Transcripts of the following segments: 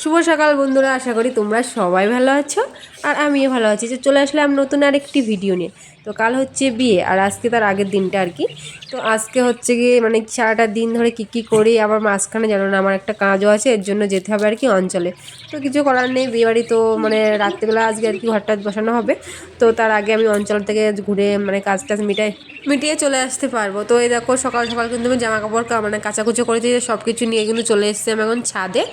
শুভ সকাল বন্ধুরা, আশা করি তোমরা সবাই ভালো আছো আর আমিও ভালো আছি। যে চলে আসলাম নতুন আরেকটি ভিডিও নিয়ে। তো কাল হচ্ছে বিয়ে আর আজকে তার আগের দিনটা আর কি। তো আজকে হচ্ছে গিয়ে মানে সারাটা দিন ধরে কী করি, আবার মাঝখানে জানো না আমার একটা কাজও আছে, এর জন্য যেতে হবে আর কি অঞ্চলে। তো কিছু করার নেই, বিয়েবাড়ি তো মানে রাত্রিবেলা আজকে আর কি ঘরটা বসানো হবে। তো তার আগে আমি অঞ্চল থেকে ঘুরে মানে কাজ টাজ মিটিয়ে চলে আসতে পারবো। তো এই দেখো সকাল সকাল কিন্তু আমি জামা কাপড় মানে কাচাকুচো করেছি, সব কিছু নিয়ে কিন্তু চলে এসেছি আমি এখন ছাদে।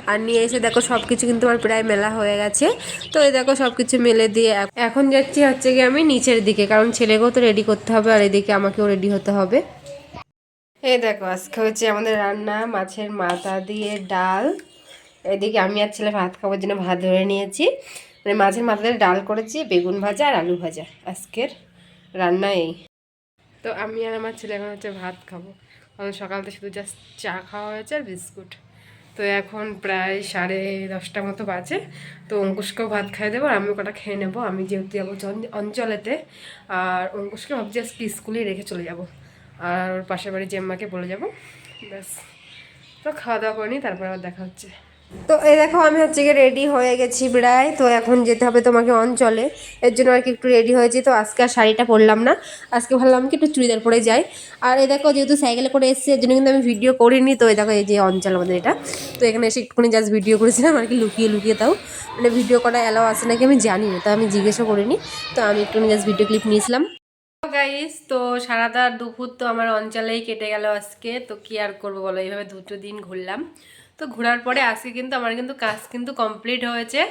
আর নিয়ে এসে দেখো সব কিছু কিন্তু আমার প্রায় মেলা হয়ে গেছে। তো এই দেখো সব কিছু মেলে দিয়ে এখন যাচ্ছি হচ্ছে গিয়ে আমি নিচের দিকে, কারণ ছেলেকেও তো রেডি করতে হবে আর এদিকে আমাকেও রেডি হতে হবে। এই দেখো আজকে হচ্ছে আমাদের রান্না মাছের মাথা দিয়ে ডাল। এদিকে আমি আর ছেলে ভাত খাবার জন্য ভাত ধরে নিয়েছি, মানে মাছের মাথা দিয়ে ডাল করেছি, বেগুন ভাজা আর আলু ভাজা আজকের রান্না এই। তো আমি আর আমার ছেলে এখন হচ্ছে ভাত খাবো, কারণ সকালতে শুধু জাস্ট চা খাওয়া হয়েছে আর বিস্কুট। তো এখন প্রায় 10:30 মতো বাজে। তো অঙ্কুশকেও ভাত খাইয়ে দেবো আর আমিও কটা খেয়ে নেবো, আমি যেহেতু যাবো অঞ্চলেতে। আর অঙ্কুশকে ভাবছি আজকে স্কুলেই রেখে চলে যাব, আর ওর পাশের বাড়ি জেম্মাকে বলে যাব, ব্যাস। তো খাওয়া দাওয়া করে নিই, তারপর আবার দেখা হচ্ছে। তো এই দেখো আমি হচ্ছে গিয়ে রেডি হয়ে গেছি প্রায়। তো এখন যেতে হবে তোমাকে অঞ্চলে, এর জন্য আর কি একটু রেডি হয়েছি। তো আজকে আর শাড়িটা পরলাম না, আজকে ভাবলাম কি একটু চুড়িদার পরে যাই। আর এই দেখো যেহেতু সাইকেলে করে এসেছি এর জন্য কিন্তু আমি ভিডিও করিনি। তো এই দেখো এই যে অঞ্চল আমাদের এটা। তো এখানে এসে একটুখানি জাস্ট ভিডিও করেছিলাম আর কি, লুকিয়ে লুকিয়ে। তাও মানে ভিডিও করা অ্যালাও আছে নাকি আমি জানি না, তো আমি জিজ্ঞেসও করিনি। তো আমি একটুখানি জাস্ট ভিডিও ক্লিপ নিয়েছিলাম। গাইস, তো সারাটা দুপুর তো আমার অঞ্চলেই কেটে গেল আজকে। তো কি আর করবো বলো, এইভাবে 2টো দিন ঘুরলাম। তো ঘোরার পরে আজকে কিন্তু আমার কিন্তু কাজ কিন্তু কমপ্লিট হয়েছে।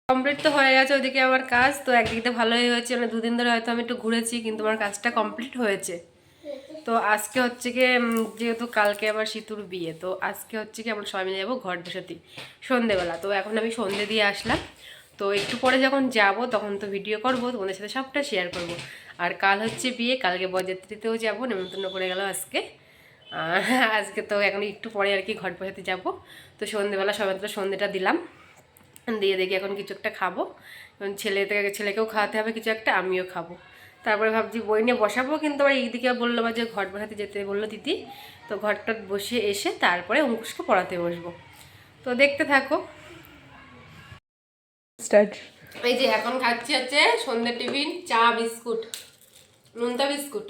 কমপ্লিট তো হয়ে গেছে ওইদিকে আমার কাজ। তো একদিকে ভালোই হয়েছে, মানে 2 দিন ধরে হয়তো আমি একটু ঘুরেছি কিন্তু আমার কাজটা কমপ্লিট হয়েছে। তো আজকে হচ্ছে কি যেহেতু কালকে আবার সিতুর বিয়ে, তো আজকে হচ্ছে কি আমরা সবাই মিলে যাবো ঘট বসাতে সন্ধেবেলা। তো এখন আমি সন্ধে দিয়ে আসলাম। তো একটু পরে যখন যাব তখন তো ভিডিও করবো, তোমাদের সাথে সবটা শেয়ার করব। আর কাল হচ্ছে বিয়ে, কালকে বরযাত্রীতেও যাবো, নেমন্তন্ন করে গেল আজকে। আজকে তো এখন একটু পরে আর কি ঘট বসাতে যাবো। তো সন্ধেবেলা সবাই তো সন্ধেটা দিলাম, দিয়ে দেখি এখন কিছু একটা খাবো। এবং ছেলেকেও খাওয়াতে হবে কিছু একটা, আমিও খাবো। তারপরে ভাবছি বই নিয়ে বসাবো, কিন্তু আবার এইদিকে বললো বা যে ঘট বসাতে যেতে বললো দিদি। তো ঘরটা বসিয়ে এসে তারপরে অঙ্কুশকে পড়াতে বসবো। তো দেখতে থাকো। স্টার্ট। এই যে এখন খাচ্ছি হচ্ছে সন্ধ্যে টিফিন, চা বিস্কুট, নুনতা বিস্কুট।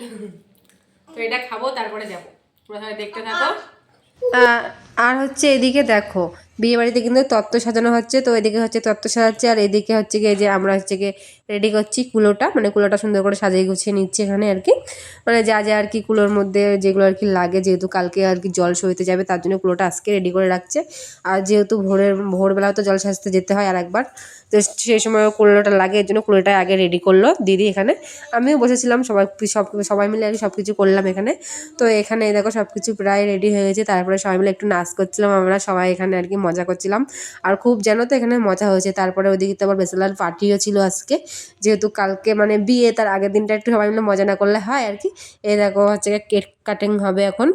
তো এটা খাবো তারপরে যাবো, প্রথমে দেখতে থাকো। আর হচ্ছে এদিকে দেখো বিয়ে বাড়িতে কিন্তু তত্ত্ব সাজানো হচ্ছে। তো এদিকে হচ্ছে তত্ত্ব সাজাচ্ছে আর এদিকে হচ্ছে গিয়ে যে আমরা হচ্ছে গিয়ে রেডি করছি কুলোটা, মানে কুলোটা সুন্দর করে সাজিয়ে গুছিয়ে নিচ্ছি এখানে আর কি। মানে যা যা আর কি কুলোর মধ্যে যেগুলো আর কি লাগে, যেহেতু কালকে আর কি জল সইতে যাবে তার জন্য কুলোটা আজকে রেডি করে রাখছে। আর যেহেতু ভোরবেলা তো জল সাজতে যেতে হয় আর একবার, তো সেই সময় কুলোটা লাগে, এর জন্য কুলোটা আগে রেডি করলো দিদি এখানে। আমিও বসেছিলাম, সবাই মিলে আর কি সব কিছু করলাম এখানে। তো এখানে দেখো সব কিছু প্রায় রেডি হয়ে গেছে। তারপরে সবাই মিলে একটু নাচ করছিলাম আমরা সবাই এখানে আর কি, মজা করছিলাম। আর খুব যেন তো এখানে মজা হয়েছে। তারপরে ওদিকে তো আবার ব্যাচেলার পার্টিও ছিল আজকে, যেহেতু কালকে মানে বিয়ে, তার আগের দিনটা একটু সবাই মিলে মজা না করলে হয় আর কি। এই দেখো হচ্ছে কেক কাটিং হবে এখন।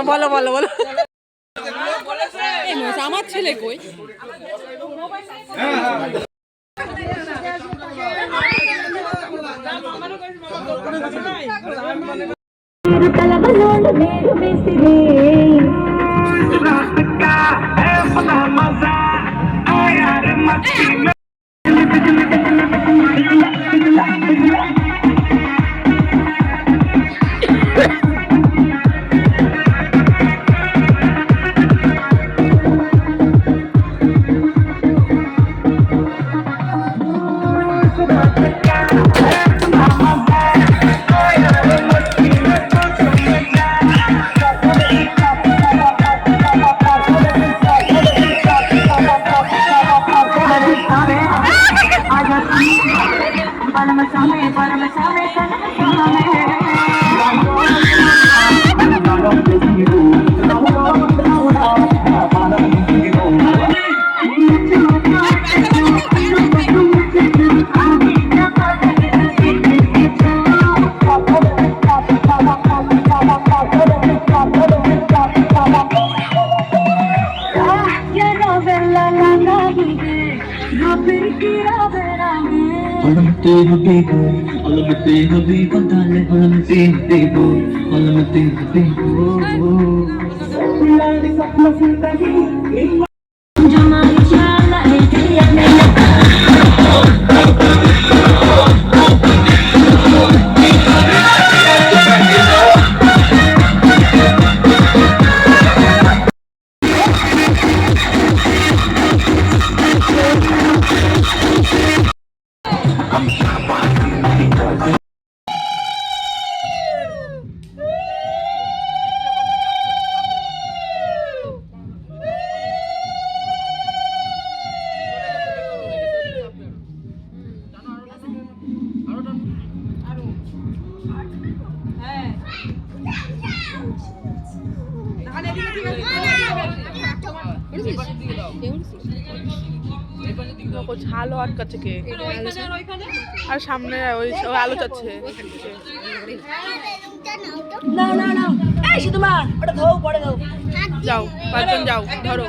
বলো বলো বলো। আমার ছেলে কই? ঝালও আটকাচ্ছে কে আর সামনে ওই আলো চাচ্ছে যাও পাঁচজন যাও ধরো